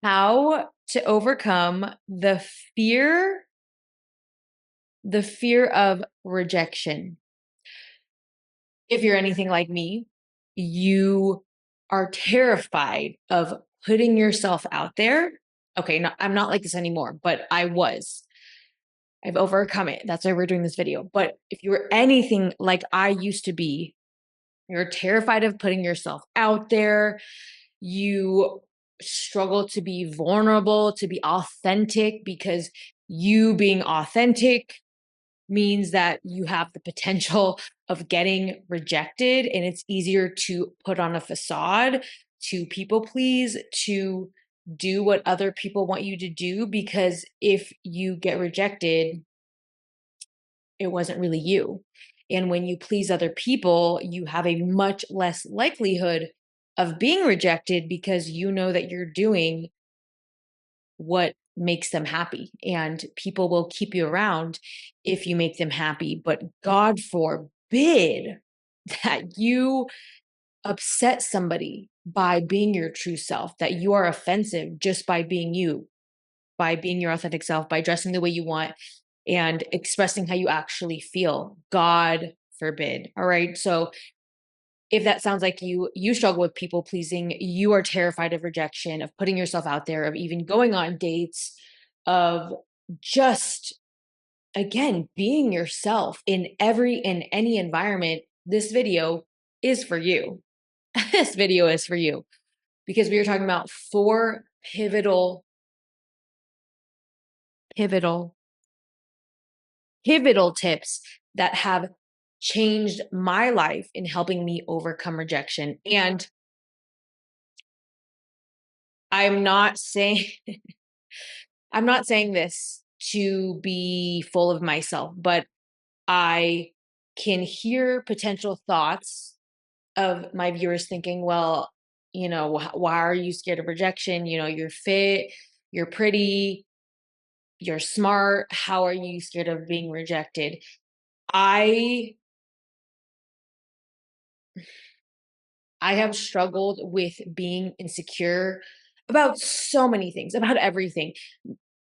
How to overcome the fear of rejection. If you're anything like me, you are terrified of putting yourself out there. Okay, no, I'm not like this anymore, but I was. I've overcome it. That's why we're doing this video. But if you were anything like I used to be, you're terrified of putting yourself out there. You struggle to be vulnerable, to be authentic, because you being authentic means that you have the potential of getting rejected, and it's easier to put on a facade, to people please, to do what other people want you to do, because if you get rejected, it wasn't really you. And when you please other people, you have a much less likelihood of being rejected because you know that you're doing what makes them happy, and people will keep you around if you make them happy. But God forbid that you upset somebody by being your true self, that you are offensive just by being you, by being your authentic self, by dressing the way you want and expressing how you actually feel. God forbid. All right. So if that sounds like you struggle with people pleasing, you are terrified of rejection, of putting yourself out there, of even going on dates, of just again being yourself in any environment, this video is for you. This video is for you, because we are talking about four pivotal pivotal tips that have changed my life in helping me overcome rejection. And I'm not saying I'm not saying this to be full of myself, but I can hear potential thoughts of my viewers thinking, well, why are you scared of rejection? You're fit, you're pretty, you're smart. How are you scared of being rejected? I I have struggled with being insecure about so many things, about everything.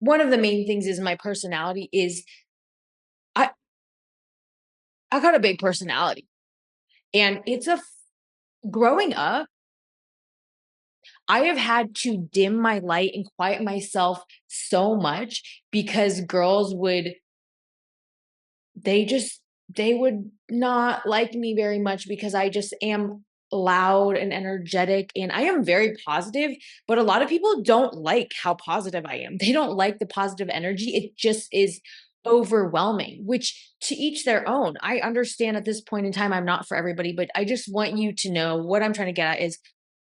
One of the main things is my personality is I I got a big personality. And growing up, I have had to dim my light and quiet myself so much because girls they just, they would not like me very much because I just am loud and energetic, and I am very positive, but a lot of people don't like how positive I am. They don't like the positive energy. It just is overwhelming, which to each their own. I understand at this point in time I'm not for everybody, but I just want you to know what I'm trying to get at is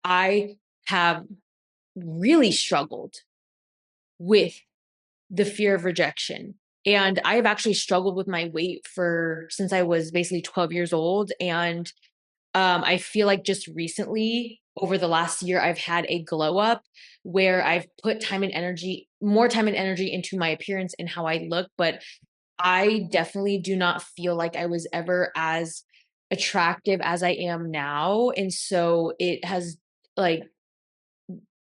I have really struggled with the fear of rejection. And I've actually struggled with my weight for since I was basically 12 years old. And I feel like just recently, over the last year, I've had a glow up where I've put more time and energy into my appearance and how I look. But I definitely do not feel like I was ever as attractive as I am now. And so it has, like,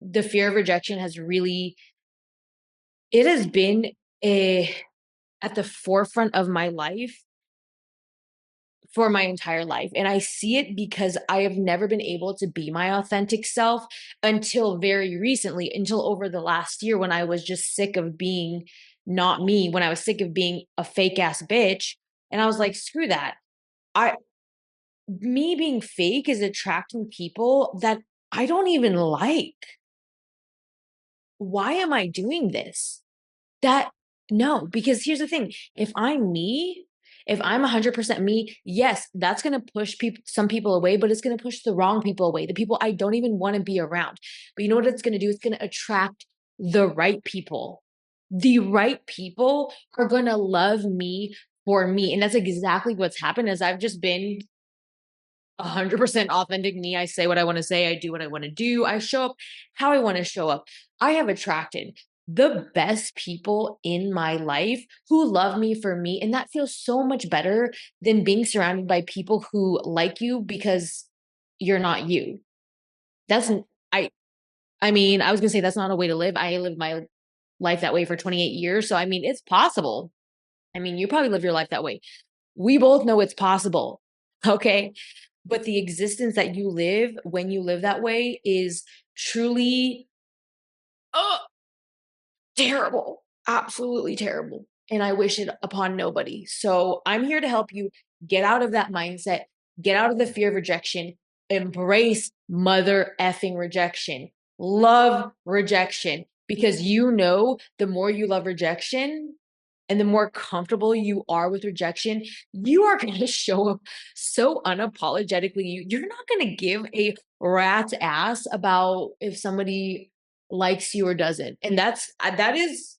the fear of rejection has really, it has been a at the forefront of my life for my entire life. And I see it because I have never been able to be my authentic self until very recently, until over the last year, when I was just sick of being not me, when I was sick of being a fake ass bitch. And I was like, screw that. I Me being fake is attracting people that I don't even like. Why am I doing this? That No, because here's the thing. If I'm 100% me, yes, that's going to push some people away, but it's going to push the wrong people away, the people I don't even want to be around. But you know what it's going to do? It's going to attract the right people. The right people are going to love me for me. And that's exactly what's happened, as I've just been 100% authentic me. I say what I want to say. I do what I want to do. I show up how I want to show up. I have attracted the best people in my life who love me for me. And that feels so much better than being surrounded by people who like you because you're not you. That's, I, I mean, I was gonna say that's not a way to live. I lived my life that way for 28 years. So, I mean, it's possible. I mean, you probably live your life that way. We both know it's possible. Okay. But the existence that you live when you live that way is truly uh, terrible. Absolutely terrible. And I wish it upon nobody. So I'm here to help you get out of that mindset, get out of the fear of rejection, embrace mother effing rejection, love rejection, because you know the more you love rejection, and the more comfortable you are with rejection, you are going to show up so unapologetically. You're not going to give a rat's ass about if somebody likes you or doesn't. And that is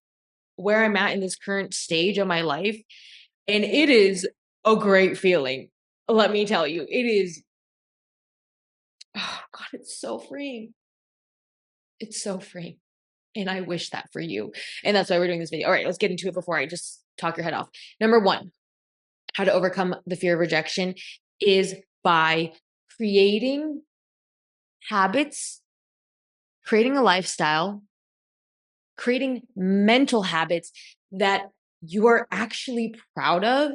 where I'm at in this current stage of my life. And it is a great feeling. Let me tell you, it is, oh God, it's so freeing. It's so freeing. And I wish that for you. And that's why we're doing this video. All right, let's get into it before I just talk your head off. Number one, how to overcome the fear of rejection is by creating habits, creating a lifestyle, creating mental habits that you are actually proud of,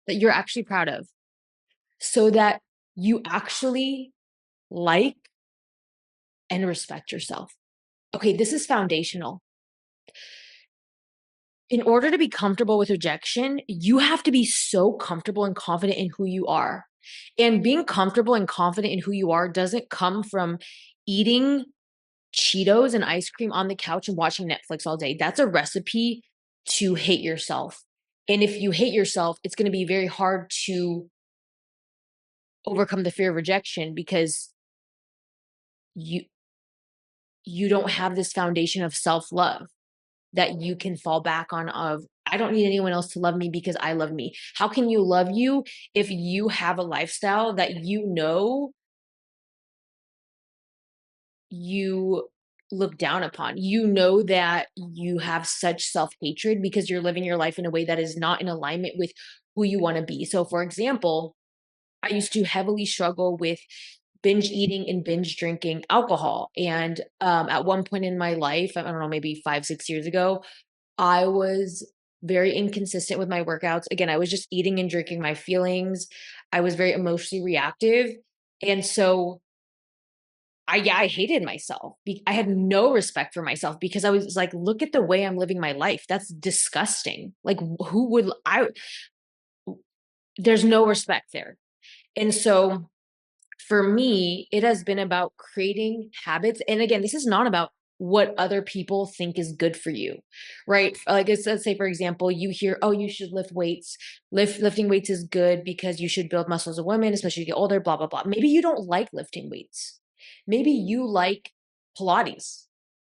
that you're actually proud of, so that you actually like and respect yourself. Okay, this is foundational. In order to be comfortable with rejection, you have to be so comfortable and confident in who you are. And being comfortable and confident in who you are doesn't come from eating Cheetos and ice cream on the couch and watching Netflix all day. That's a recipe to hate yourself. And if you hate yourself, it's going to be very hard to overcome the fear of rejection because you you don't have this foundation of self-love that you can fall back on of I don't need anyone else to love me because I love me. How can you love you if you have a lifestyle that you know you look down upon? You know that you have such self-hatred because you're living your life in a way that is not in alignment with who you want to be. So for example, I used to heavily struggle with binge eating and binge drinking alcohol. And at one point in my life, I don't know, maybe 5, 6 years ago, I was very inconsistent with my workouts. Again, I was just eating and drinking my feelings. I was very emotionally reactive. And so I hated myself. I had no respect for myself because I was like, look at the way I'm living my life. That's disgusting. Like who would I there's no respect there. And so for me, it has been about creating habits. And again, this is not about what other people think is good for you, right? Like let's say, for example, you hear, oh, you should lift weights. Lifting weights is good because you should build muscle as a woman, especially as you get older, blah, blah, blah. Maybe you don't like lifting weights. Maybe you like Pilates.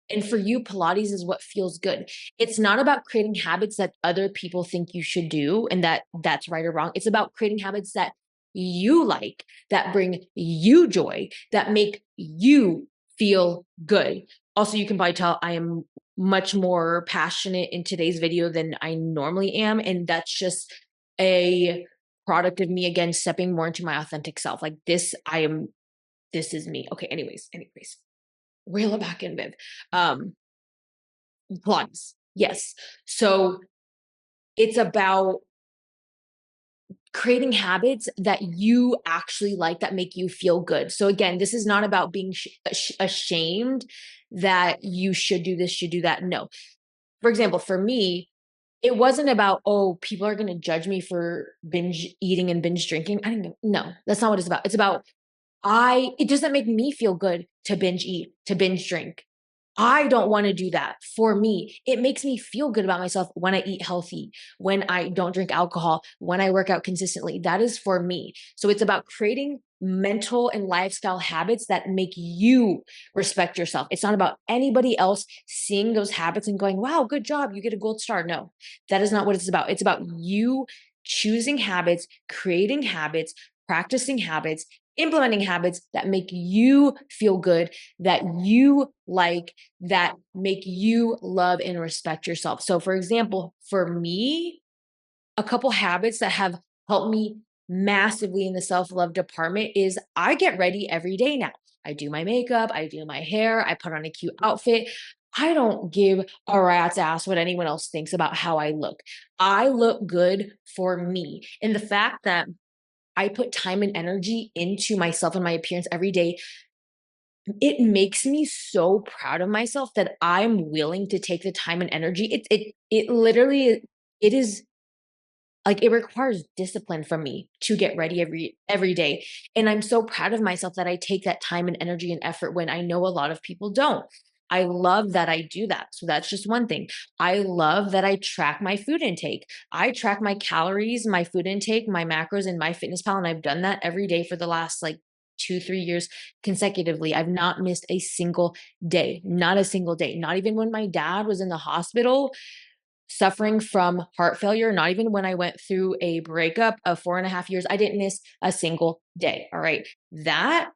And for you, Pilates is what feels good. It's not about creating habits that other people think you should do and that's right or wrong. It's about creating habits that you like, that bring you joy, that make you feel good. Also, you can probably tell I am much more passionate in today's video than I normally am. And that's just a product of me again stepping more into my authentic self. Like this is me. Okay, anyways reel it back in, Viv. Um, Pilates. Yes. So it's about creating habits that you actually like that make you feel good. So again, this is not about being ashamed that you should do this, should do that. No. For example, for me, it wasn't about, oh, people are going to judge me for binge eating and binge drinking. I didn't no, that's not what it's about. It's about it doesn't make me feel good to binge eat, to binge drink. I don't want to do that for me. It makes me feel good about myself when I eat healthy, when I don't drink alcohol, when I work out consistently. That is for me. So it's about creating mental and lifestyle habits that make you respect yourself. It's not about anybody else seeing those habits and going, wow, good job. You get a gold star. No, that is not what it's about. It's about you choosing habits, creating habits, practicing habits, implementing habits that make you feel good, that you like, that make you love and respect yourself. So, for example, for me, a couple habits that have helped me massively in the self love department is I get ready every day now. I do my makeup, I do my hair, I put on a cute outfit. I don't give a rat's ass what anyone else thinks about how I look. I look good for me. And the fact that I put time and energy into myself and my appearance every day, it makes me so proud of myself that I'm willing to take the time and energy. It literally it is like, it requires discipline from me to get ready every day, and I'm so proud of myself that I take that time and energy and effort when I know a lot of people don't. I love that I do that, so that's just one thing. I love that I track my food intake. I track my calories, my food intake, my macros in MyFitnessPal, and I've done that every day for the last, like, 2, 3 years consecutively. I've not missed a single day, not a single day, not even when my dad was in the hospital suffering from heart failure, not even when I went through a breakup of 4.5 years, I didn't miss a single day. All right. That,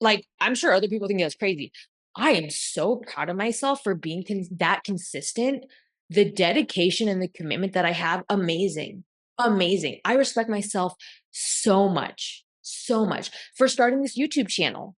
like, I'm sure other people think that's crazy. I am so proud of myself for being that consistent. The dedication and the commitment that I have, amazing. Amazing. I respect myself so much for starting this YouTube channel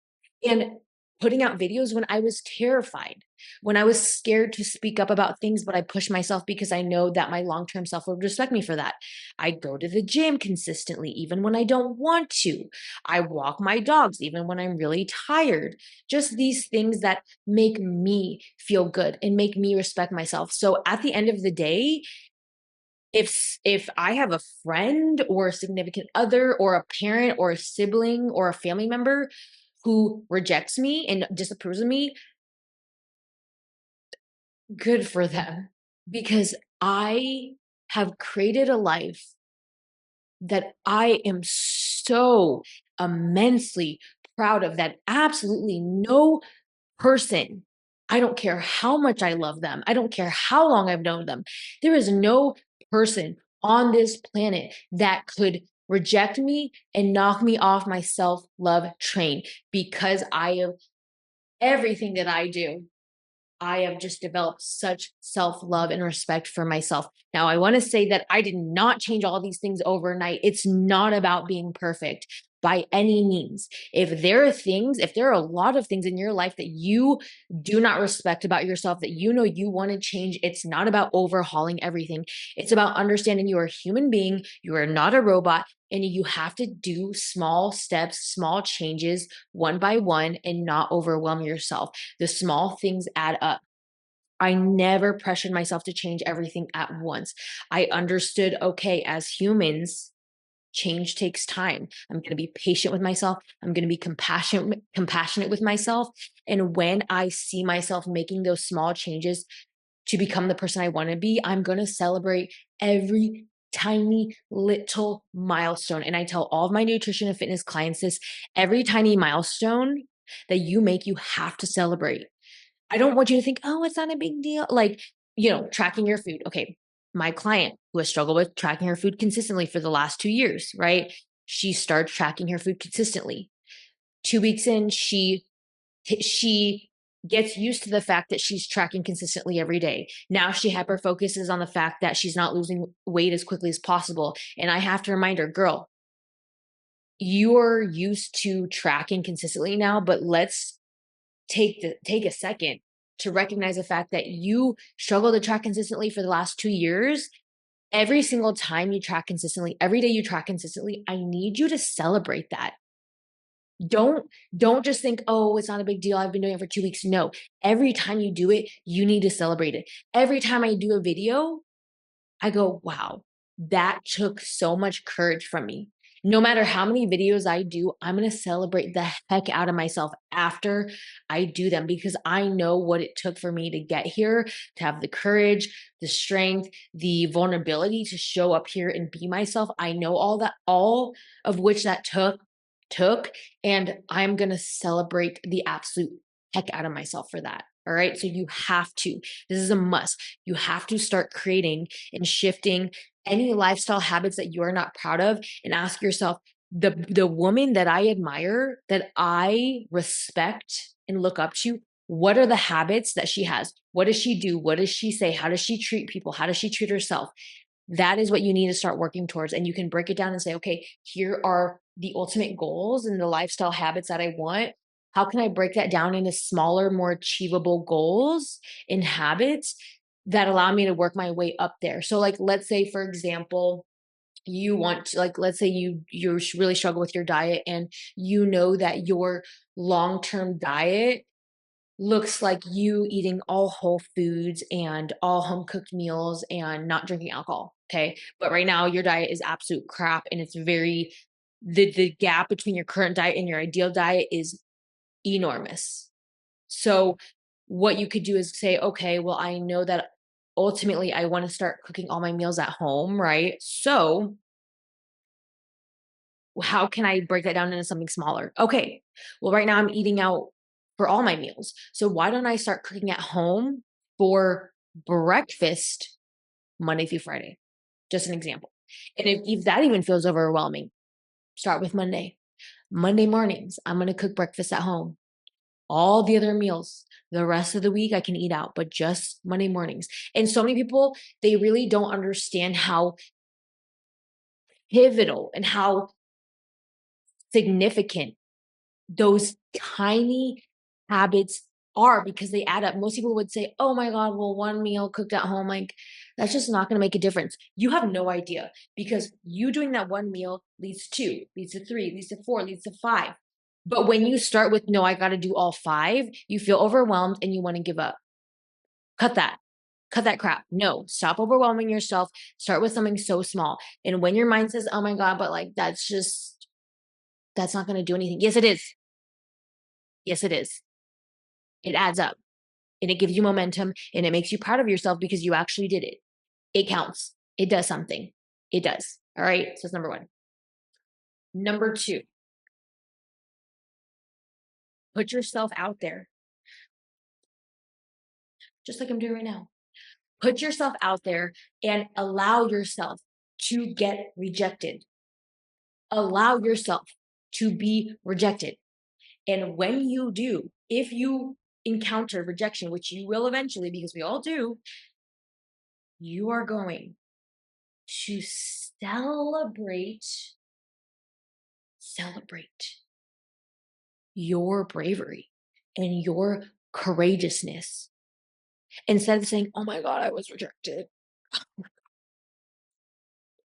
and putting out videos when I was terrified, when I was scared to speak up about things, but I pushed myself because I know that my long term self would respect me for that. I go to the gym consistently, even when I don't want to. I walk my dogs even when I'm really tired. Just these things that make me feel good and make me respect myself. So at the end of the day, if I have a friend or a significant other or a parent or a sibling or a family member who rejects me and disapproves of me, good for them, because I have created a life that I am so immensely proud of, that absolutely no person, I don't care how much I love them, I don't care how long I've known them, there is no person on this planet that could reject me and knock me off my self-love train, because I am everything that I do. I have just developed such self love and respect for myself. Now, I want to say that I did not change all these things overnight. It's not about being perfect by any means. If there are things, if there are a lot of things in your life that you do not respect about yourself, that you know you want to change, it's not about overhauling everything. It's about understanding you are a human being, you are not a robot, and you have to do small steps, small changes, one by one, and not overwhelm yourself. The small things add up. I never pressured myself to change everything at once. I understood, okay, as humans, change takes time. I'm going to be patient with myself. I'm going to be compassionate with myself. And when I see myself making those small changes to become the person I want to be, I'm going to celebrate every tiny little milestone. And I tell all of my nutrition and fitness clients this: every tiny milestone that you make, you have to celebrate. I don't want you to think, oh, it's not a big deal. Like, tracking your food. Okay. My client who has struggled with tracking her food consistently for the last 2 years, right? She started tracking her food consistently. 2 weeks in, she gets used to the fact that she's tracking consistently every day. Now she hyper focuses on the fact that she's not losing weight as quickly as possible. And I have to remind her, girl, you're used to tracking consistently now, but let's take a second to recognize the fact that you struggle to track consistently for the last 2 years. Every single time you track consistently, every day you track consistently, I need you to celebrate that. Don't just think, oh, it's not a big deal, I've been doing it for 2 weeks. No, every time you do it, you need to celebrate it. Every time I do a video, I go, wow, that took so much courage from me. No matter how many videos I do, I'm going to celebrate the heck out of myself after I do them, because I know what it took for me to get here, to have the courage, the strength, the vulnerability to show up here and be myself. I know all of which that took, and I'm going to celebrate the absolute heck out of myself for that. All right. So you have to, this is a must. You have to start creating and shifting any lifestyle habits that you are not proud of, and ask yourself, the woman that I admire, that I respect and look up to, what are the habits that she has? What does she do? What does she say? How does she treat people? How does she treat herself? That is what you need to start working towards. And you can break it down and say, okay, here are the ultimate goals and the lifestyle habits that I want. How can I break that down into smaller, more achievable goals and habits that allow me to work my way up there? So like, let's say, for example, you want to, like, let's say you really struggle with your diet, and you know that your long-term diet looks like you eating all whole foods and all home cooked meals and not drinking alcohol. Okay. But right now your diet is absolute crap, and it's very, the gap between your current diet and your ideal diet is enormous. So what you could do is say, okay, well, I know that ultimately I want to start cooking all my meals at home, right? So how can I break that down into something smaller? Okay, well, right now I'm eating out for all my meals. So why don't I start cooking at home for breakfast Monday through Friday? Just an example. And if that even feels overwhelming, start with Monday. Monday mornings, I'm going to cook breakfast at home. All the other meals, the rest of the week, I can eat out, but just Monday mornings. And so many people, they really don't understand how pivotal and how significant those tiny habits are, because they add up. Most people would say, oh my God, well, one meal cooked at home, like that's just not going to make a difference. You have no idea, because you doing that one meal leads to two, leads to three, leads to four, leads to five. But when you start with, no, I got to do all five, you feel overwhelmed and you want to give up. Cut that. Cut that crap. No, stop overwhelming yourself. Start with something so small. And when your mind says, oh my God, but like that's not going to do anything. Yes, it is. Yes, it is. It adds up, and it gives you momentum, and it makes you proud of yourself because you actually did it. It counts. It does something. It does. All right. So that's number one. Number two, put yourself out there, just like I'm doing right now. Put yourself out there and allow yourself to get rejected. Allow yourself to be rejected. And when you do, if you encounter rejection, which you will eventually, because we all do, you are going to celebrate your bravery and your courageousness, instead of saying, oh my God, I was rejected.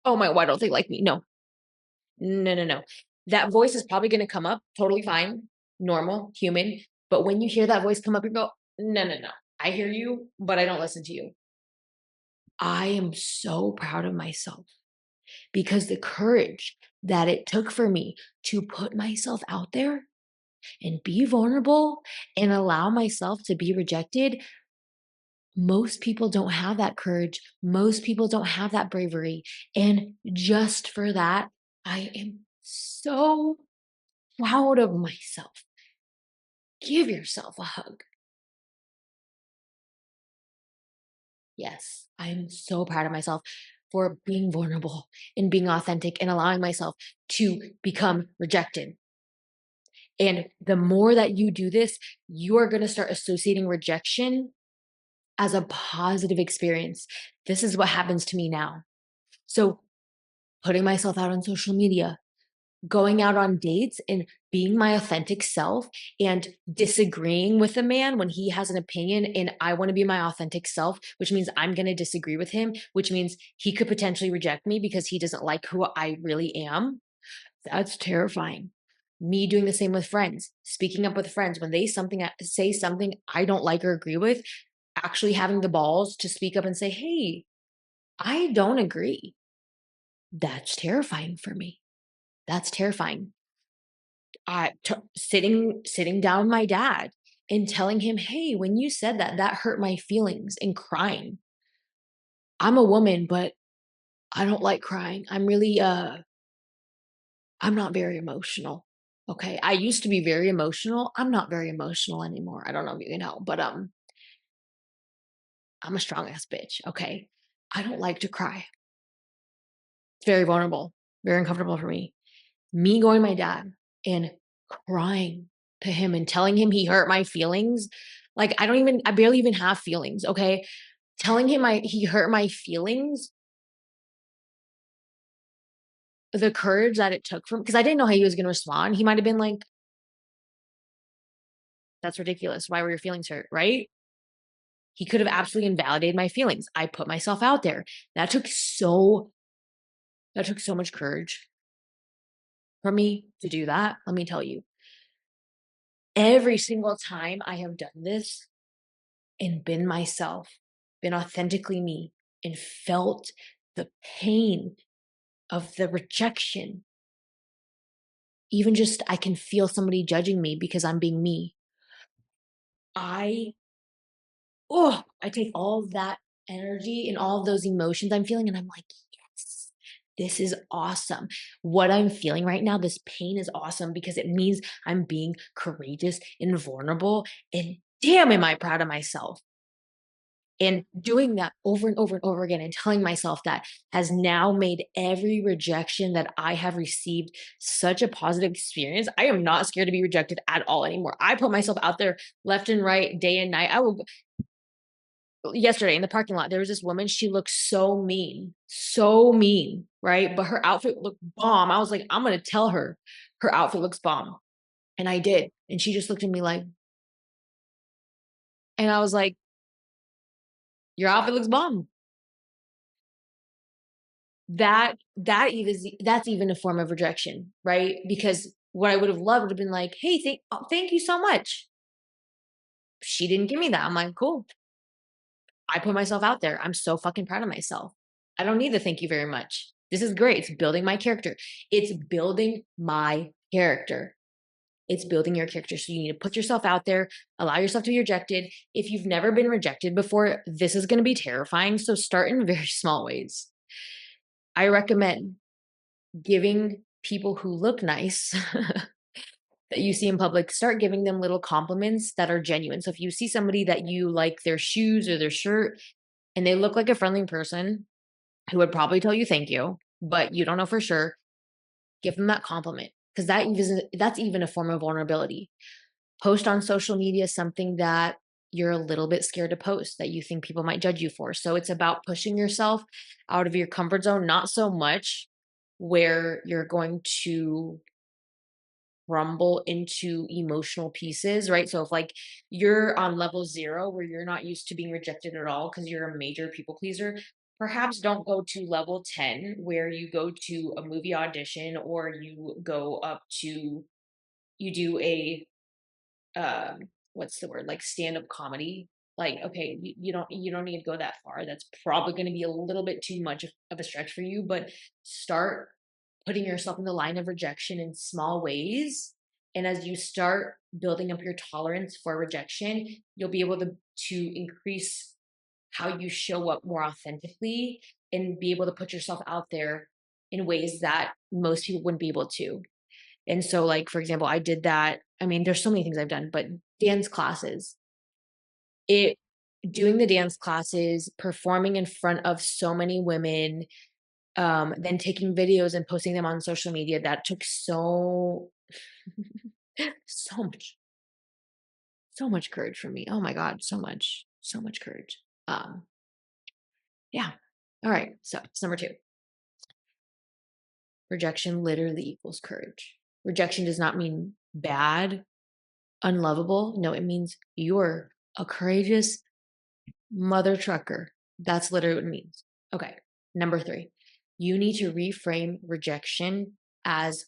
Oh my, why don't they like me? No, no, no, no. That voice is probably going to come up totally fine, normal, human. But when you hear that voice come up, you go, no, no, no. I hear you, but I don't listen to you. I am so proud of myself, because the courage that it took for me to put myself out there and be vulnerable and allow myself to be rejected. Most people don't have that courage. Most people don't have that bravery. And just for that, I am so proud of myself. Give yourself a hug. Yes, I'm so proud of myself for being vulnerable and being authentic and allowing myself to become rejected. And the more that you do this, you are going to start associating rejection as a positive experience. This is what happens to me now. So, putting myself out on social media, going out on dates and being my authentic self, and disagreeing with a man when he has an opinion and I want to be my authentic self, which means I'm going to disagree with him, which means he could potentially reject me because he doesn't like who I really am. That's terrifying. Me doing the same with friends, speaking up with friends when they say something I don't like or agree with, actually having the balls to speak up and say, hey, I don't agree. That's terrifying for me. That's terrifying. Sitting down with my dad and telling him, hey, when you said that, that hurt my feelings, and crying. I'm a woman, but I don't like crying. I'm not very emotional. Okay. I used to be very emotional. I'm not very emotional anymore. I don't know if you know, but I'm a strong ass bitch. Okay. I don't like to cry. It's very vulnerable, very uncomfortable for me. Me going to my dad and crying to him and telling him he hurt my feelings. Like, I barely even have feelings. Okay. Telling him he hurt my feelings, the courage that it took from, because I didn't know how he was going to respond. He might have been like, That's ridiculous. Why were your feelings hurt? Right? He could have absolutely invalidated my feelings. I put myself out there. That took so that took so much courage for me to do that. Let me tell you. Every single time I have done this and been myself, been authentically me, and felt the pain of the rejection, even just I can feel somebody judging me because I'm being me. I I take all of that energy and all of those emotions I'm feeling, and I'm like, yes, this is awesome. What I'm feeling right now, this pain is awesome because it means I'm being courageous and vulnerable. And damn, am I proud of myself. And doing that over and over and over again and telling myself that has now made every rejection that I have received such a positive experience. I am not scared to be rejected at all anymore. I put myself out there left and right, day and night. I will yesterday in the parking lot, there was this woman, she looked so mean, right? But her outfit looked bomb. I was like, I'm gonna tell her her outfit looks bomb. And I did. And she just looked at me like, and I was like, your outfit looks bomb. That's even a form of rejection, right? Because what I would have loved would have been like, hey, thank you so much. She didn't give me that. I'm like, cool. I put myself out there. I'm so fucking proud of myself. I don't need the thank you very much. This is great. It's building my character. It's building my character. It's building your character. So you need to put yourself out there, allow yourself to be rejected. If you've never been rejected before, this is going to be terrifying. So start in very small ways. I recommend giving people who look nice that you see in public, start giving them little compliments that are genuine. So if you see somebody that you like their shoes or their shirt and they look like a friendly person who would probably tell you thank you, but you don't know for sure, give them that compliment because that's even a form of vulnerability. Post on social media something that you're a little bit scared to post that you think people might judge you for. So it's about pushing yourself out of your comfort zone, not so much where you're going to rumble into emotional pieces, right? So if like you're on level 0 where you're not used to being rejected at all because you're a major people pleaser, perhaps don't go to level 10 where you go to a movie audition or you do a what's the word, like stand-up comedy. Like, okay, you don't need to go that far. That's probably going to be a little bit too much of a stretch for you, but start putting yourself in the line of rejection in small ways. And as you start building up your tolerance for rejection, you'll be able to increase how you show up more authentically and be able to put yourself out there in ways that most people wouldn't be able to. And so, like, for example, I did that. I mean, there's so many things I've done, but dance classes. It Doing the dance classes, performing in front of so many women, then taking videos and posting them on social media, that took so much, so much courage from me. Oh my God, so much courage. Yeah. All right. So it's number 2. Rejection literally equals courage. Rejection does not mean bad, unlovable. No, it means you're a courageous mother trucker. That's literally what it means. Okay. Number 3, you need to reframe rejection as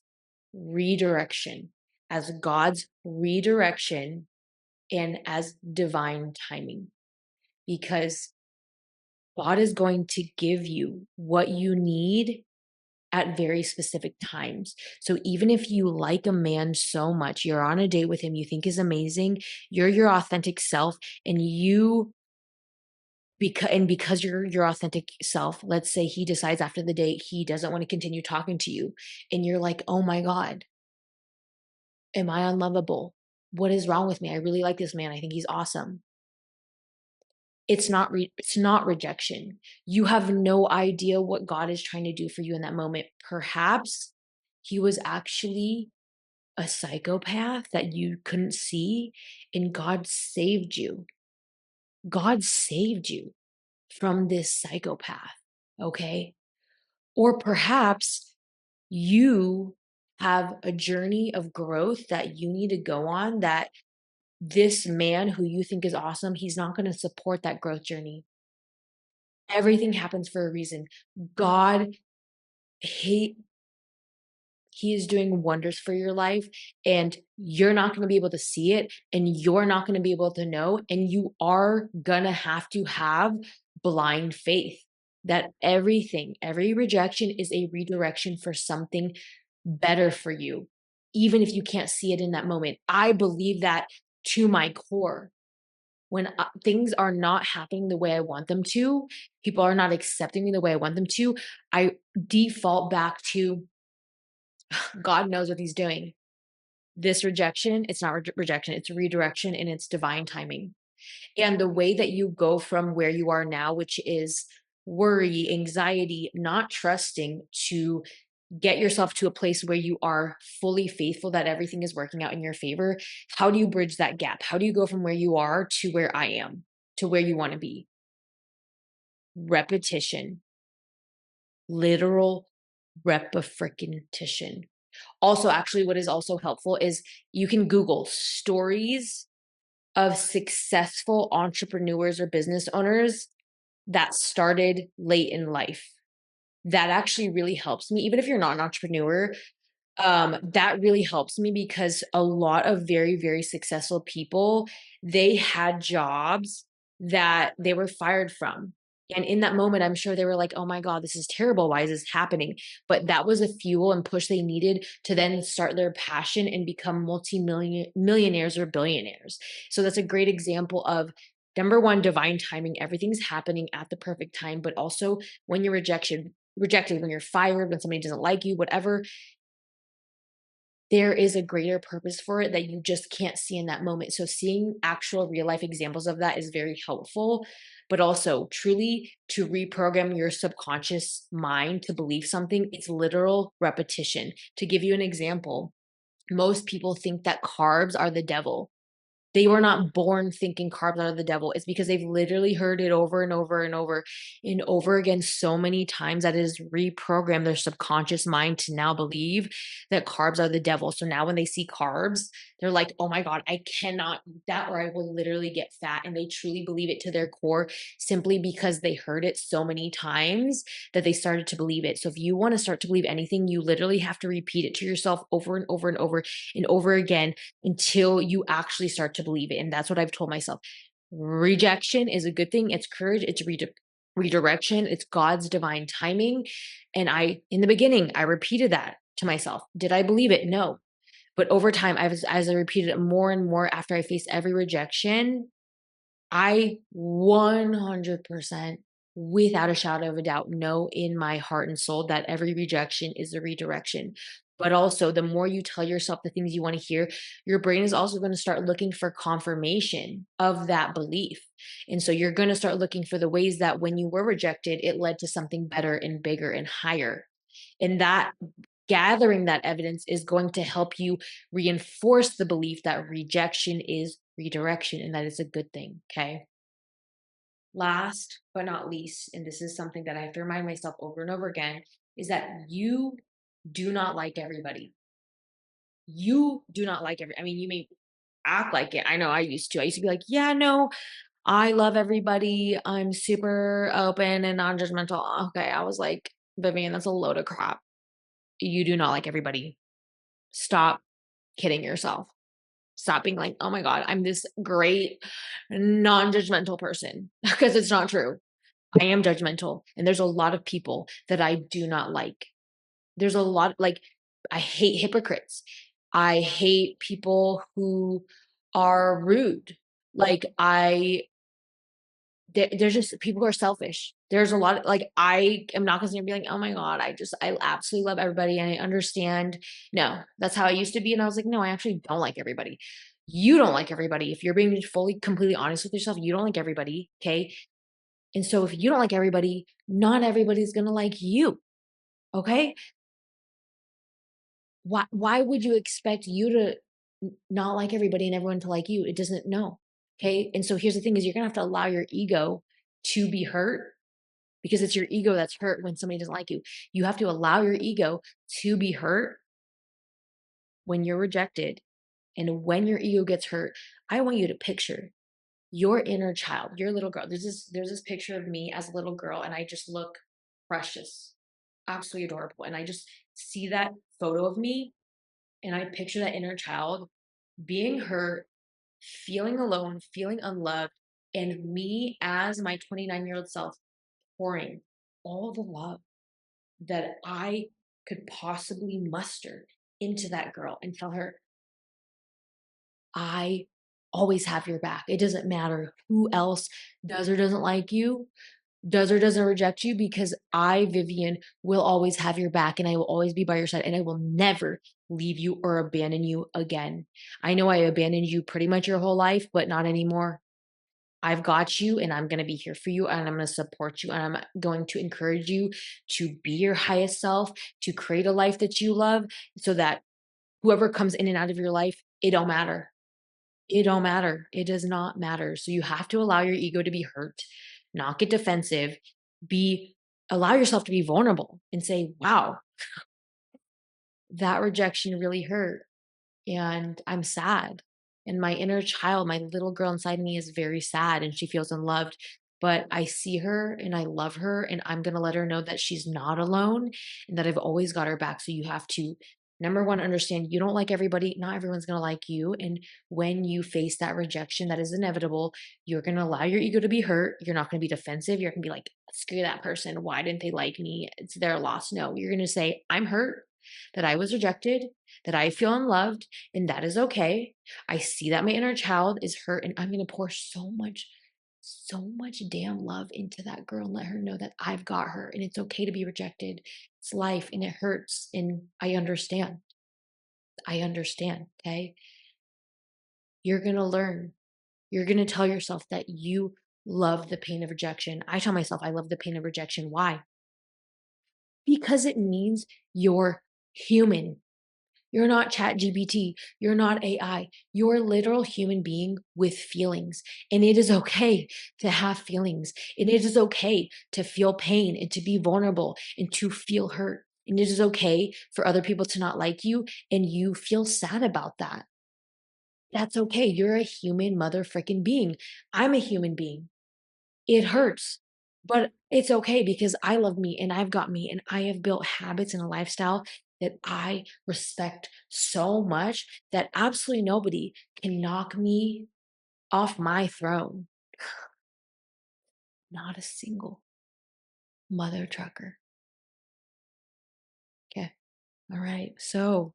redirection, as God's redirection and as divine timing, because God is going to give you what you need at very specific times. So even if you like a man so much, you're on a date with him, you think is amazing, you're your authentic self, and because you're your authentic self, let's say he decides after the date he doesn't want to continue talking to you, and you're like, "Oh my God, am I unlovable? What is wrong with me? I really like this man. I think he's awesome." It's not rejection. You have no idea what God is trying to do for you in that moment. Perhaps he was actually a psychopath that you couldn't see, and God saved you. God saved you from this psychopath, okay? Or perhaps you have a journey of growth that you need to go on that this man who you think is awesome, he's not going to support that growth journey. Everything happens for a reason. God, he he is doing wonders for your life, and you're not going to be able to see it, and you're not going to be able to know, and you are going to have blind faith that every rejection is a redirection for something better for you, even if you can't see it in that moment. I believe that to my core. When things are not happening the way I want them to, people are not accepting me the way I want them to, I default back to God knows what he's doing. This rejection, it's not rejection, it's redirection, and it's divine timing. And the way that you go from where you are now, which is worry, anxiety, not trusting, to get yourself to a place where you are fully faithful that everything is working out in your favor. How do you bridge that gap? How do you go from where you are to where I am, to where you want to be? Repetition, literal repetition. Also, actually, what is also helpful is you can Google stories of successful entrepreneurs or business owners that started late in life. That actually really helps me. Even if you're not an entrepreneur, that really helps me because a lot of very, very successful people, they had jobs that they were fired from. And in that moment, I'm sure they were like, oh my God, this is terrible. Why is this happening? But that was a fuel and push they needed to then start their passion and become millionaires or billionaires. So that's a great example of number one, divine timing. Everything's happening at the perfect time, but also when you're rejected, when you're fired, when somebody doesn't like you, whatever, there is a greater purpose for it that you just can't see in that moment. So seeing actual real life examples of that is very helpful, but also truly to reprogram your subconscious mind to believe something, it's literal repetition. To give you an example, most people think that carbs are the devil. They were not born thinking carbs are the devil. It's because they've literally heard it over and over and over and over again so many times that it has reprogrammed their subconscious mind to now believe that carbs are the devil. So now when they see carbs, they're like, oh my God, I cannot eat that or I will literally get fat. And they truly believe it to their core simply because they heard it so many times that they started to believe it. So if you want to start to believe anything, you literally have to repeat it to yourself over and over and over and over again until you actually start to believe it. And that's what I've told myself. Rejection is a good thing. It's courage. It's redirection. It's God's divine timing. And in the beginning, I repeated that to myself. Did I believe it? No. But over time, as I repeated it more and more after I faced every rejection, I 100%, without a shadow of a doubt, know in my heart and soul that every rejection is a redirection. But also, the more you tell yourself the things you want to hear, your brain is also going to start looking for confirmation of that belief. And so you're going to start looking for the ways that when you were rejected, it led to something better and bigger and higher. And that gathering that evidence is going to help you reinforce the belief that rejection is redirection and that is a good thing. Okay. Last but not least, and this is something that I have to remind myself over and over again, is that you do not like everybody. You do not like I mean, you may act like it. I know I used to. I used to be like, yeah, no, I love everybody. I'm super open and non-judgmental. Okay. I was like, Vivian, that's a load of crap. You do not like everybody. Stop kidding yourself. Stop being like, oh my God, I'm this great non-judgmental person because it's not true. I am judgmental. And there's a lot of people that I do not like. There's a lot, like, I hate hypocrites. I hate people who are rude. Like, there's just people who are selfish. There's a lot of, like, I am not going to be like, oh my God, I absolutely love everybody. And I understand. No, that's how I used to be. And I was like, no, I actually don't like everybody. You don't like everybody. If you're being completely honest with yourself, you don't like everybody. Okay. And so if you don't like everybody, not everybody's going to like you. Okay. Why would you expect you to not like everybody and everyone to like you? It doesn't, no. Okay. And so here's the thing is you're going to have to allow your ego to be hurt because it's your ego that's hurt when somebody doesn't like you. You have to allow your ego to be hurt when you're rejected. And when your ego gets hurt, I want you to picture your inner child, your little girl. There's this picture of me as a little girl, and I just look precious, absolutely adorable. And I just see that photo of me, and I picture that inner child being hurt, feeling alone, feeling unloved, and me as my 29-year-old self pouring all the love that I could possibly muster into that girl and tell her, I always have your back. It doesn't matter who else does or doesn't like you, does or doesn't reject you, because I, Vivian, will always have your back and I will always be by your side and I will never leave you or abandon you again. I know I abandoned you pretty much your whole life, but not anymore. I've got you and I'm going to be here for you and I'm going to support you and I'm going to encourage you to be your highest self, to create a life that you love so that whoever comes in and out of your life, it don't matter. It don't matter. It does not matter. So you have to allow your ego to be hurt, not get defensive, be allow yourself to be vulnerable and say, "Wow, that rejection really hurt and I'm sad." And my inner child, my little girl inside me is very sad and she feels unloved. But I see her and I love her, and I'm going to let her know that she's not alone and that I've always got her back. So you have to, number one, understand you don't like everybody. Not everyone's going to like you. And when you face that rejection, that is inevitable. You're going to allow your ego to be hurt. You're not going to be defensive. You're going to be like, screw that person. Why didn't they like me? It's their loss. No, you're going to say, I'm hurt that I was rejected, that I feel unloved, and that is okay. I see that my inner child is hurt, and I'm going to pour so much damn love into that girl and let her know that I've got her and it's okay to be rejected. It's life and it hurts. And I understand. I understand. Okay. You're going to learn. You're going to tell yourself that you love the pain of rejection. I tell myself I love the pain of rejection. Why? Because it means you're human. You're not chat GPT. You're not AI. You're a literal human being with feelings. And it is okay to have feelings. And it is okay to feel pain and to be vulnerable and to feel hurt. And it is okay for other people to not like you and you feel sad about that. That's okay. You're a human mother freaking being. I'm a human being. It hurts, but it's okay because I love me and I've got me and I have built habits and a lifestyle that I respect so much that absolutely nobody can knock me off my throne. Not a single mother trucker. Okay. All right. So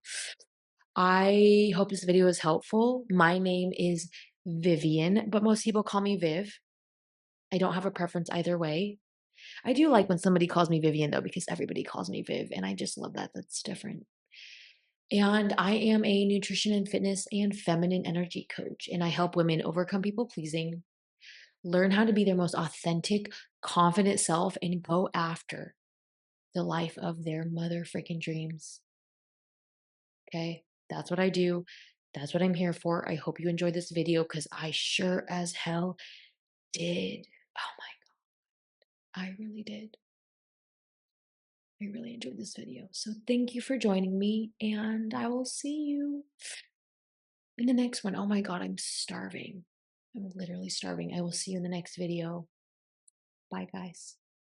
I hope this video is helpful. My name is Vivian, but most people call me Viv. I don't have a preference either way. I do like when somebody calls me Vivian though, because everybody calls me Viv, and I just love that. That's different. And I am a nutrition and fitness and feminine energy coach, and I help women overcome people pleasing, learn how to be their most authentic, confident self, and go after the life of their mother freaking dreams. Okay, that's what I do. That's what I'm here for. I hope you enjoyed this video because I sure as hell did. Oh my, I really did. I really enjoyed this video. So thank you for joining me, and I will see you in the next one. Oh my God, I'm starving. I'm literally starving. I will see you in the next video. Bye, guys.